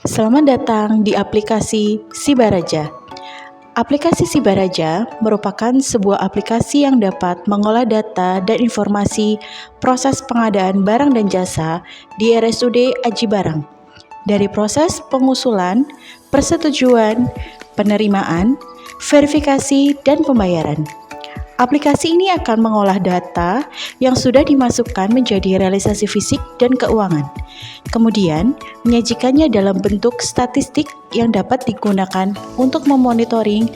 Selamat datang di aplikasi Sibaraja. Aplikasi Sibaraja merupakan sebuah aplikasi yang dapat mengolah data dan informasi proses pengadaan barang dan jasa di RSUD Aji Barang. Dari proses pengusulan, persetujuan, penerimaan, verifikasi, dan pembayaran. Aplikasi ini akan mengolah data yang sudah dimasukkan menjadi realisasi fisik dan keuangan, kemudian menyajikannya dalam bentuk statistik yang dapat digunakan untuk memonitoring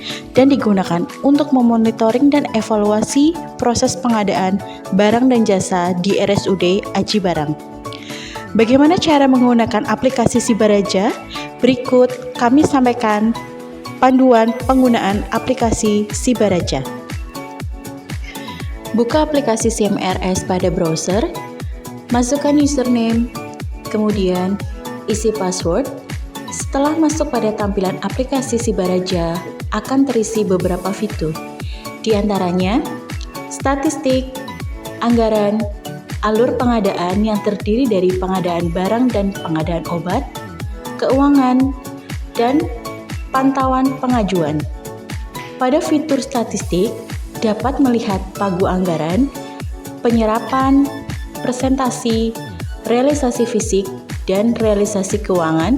dan evaluasi proses pengadaan barang dan jasa di RSUD Aji Barang. Bagaimana cara menggunakan aplikasi Sibaraja? Berikut kami sampaikan panduan penggunaan aplikasi Sibaraja. Buka aplikasi CMRS pada browser, masukkan username, kemudian isi password. Setelah masuk pada tampilan aplikasi Sibaraja, akan terisi beberapa fitur. Di antaranya, statistik, anggaran, alur pengadaan yang terdiri dari pengadaan barang dan pengadaan obat, keuangan, dan pantauan pengajuan. Pada fitur statistik, dapat melihat pagu anggaran, penyerapan, presentasi, realisasi fisik, dan realisasi keuangan,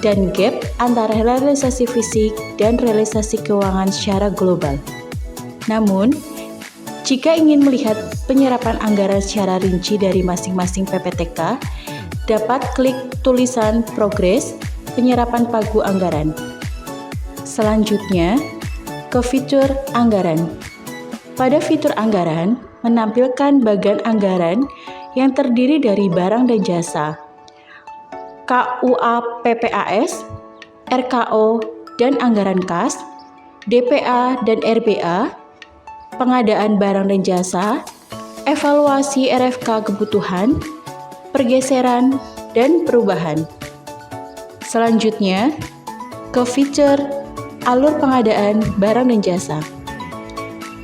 dan gap antara realisasi fisik dan realisasi keuangan secara global. Namun, jika ingin melihat penyerapan anggaran secara rinci dari masing-masing PPTK, dapat klik tulisan progres penyerapan pagu anggaran. Selanjutnya, ke fitur anggaran. Pada fitur anggaran, menampilkan bagian anggaran yang terdiri dari barang dan jasa, KUA PPAS, RKO dan anggaran kas, DPA dan RBA, pengadaan barang dan jasa, evaluasi RFK kebutuhan, pergeseran, dan perubahan. Selanjutnya, ke fitur alur pengadaan barang dan jasa.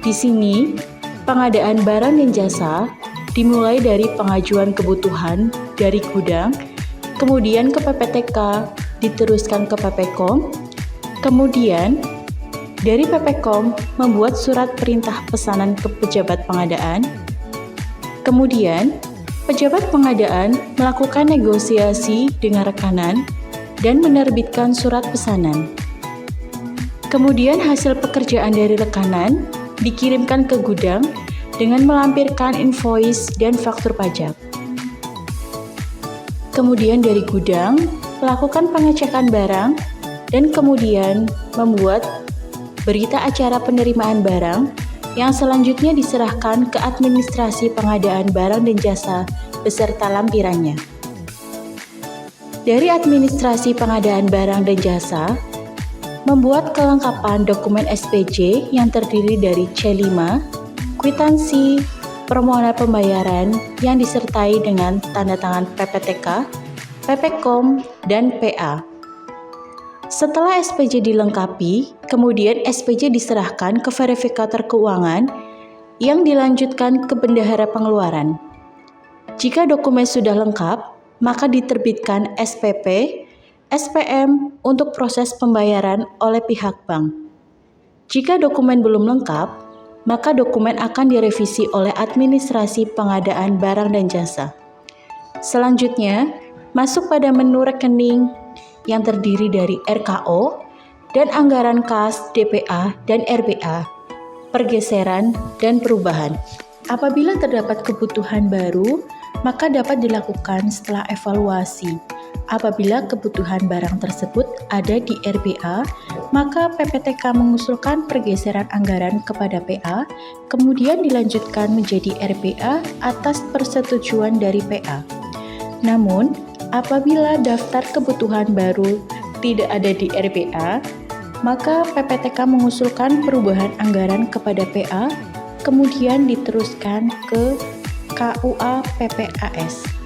Di sini, pengadaan barang dan jasa dimulai dari pengajuan kebutuhan dari gudang, kemudian ke PPTK, diteruskan ke PPKOM, kemudian dari PPKOM membuat surat perintah pesanan ke pejabat pengadaan, kemudian pejabat pengadaan melakukan negosiasi dengan rekanan dan menerbitkan surat pesanan. Kemudian hasil pekerjaan dari rekanan dikirimkan ke gudang dengan melampirkan invoice dan faktur pajak. Kemudian dari gudang, melakukan pengecekan barang dan kemudian membuat berita acara penerimaan barang yang selanjutnya diserahkan ke administrasi pengadaan barang dan jasa beserta lampirannya. Dari administrasi pengadaan barang dan jasa, membuat kelengkapan dokumen SPJ yang terdiri dari C5, kwitansi, permohonan pembayaran yang disertai dengan tanda tangan PPTK, PPKOM, dan PA. Setelah SPJ dilengkapi, kemudian SPJ diserahkan ke verifikator keuangan yang dilanjutkan ke bendahara pengeluaran. Jika dokumen sudah lengkap, maka diterbitkan SPP, SPM untuk proses pembayaran oleh pihak bank. Jika dokumen belum lengkap, maka dokumen akan direvisi oleh administrasi pengadaan barang dan jasa. Selanjutnya, masuk pada menu rekening yang terdiri dari RKO dan anggaran kas, DPA, dan RBA, pergeseran, dan perubahan. Apabila terdapat kebutuhan baru, maka dapat dilakukan setelah evaluasi. Apabila kebutuhan barang tersebut ada di RBA, maka PPTK mengusulkan pergeseran anggaran kepada PA, kemudian dilanjutkan menjadi RBA atas persetujuan dari PA. Namun, apabila daftar kebutuhan baru tidak ada di RBA, maka PPTK mengusulkan perubahan anggaran kepada PA, kemudian diteruskan ke KUA PPAS.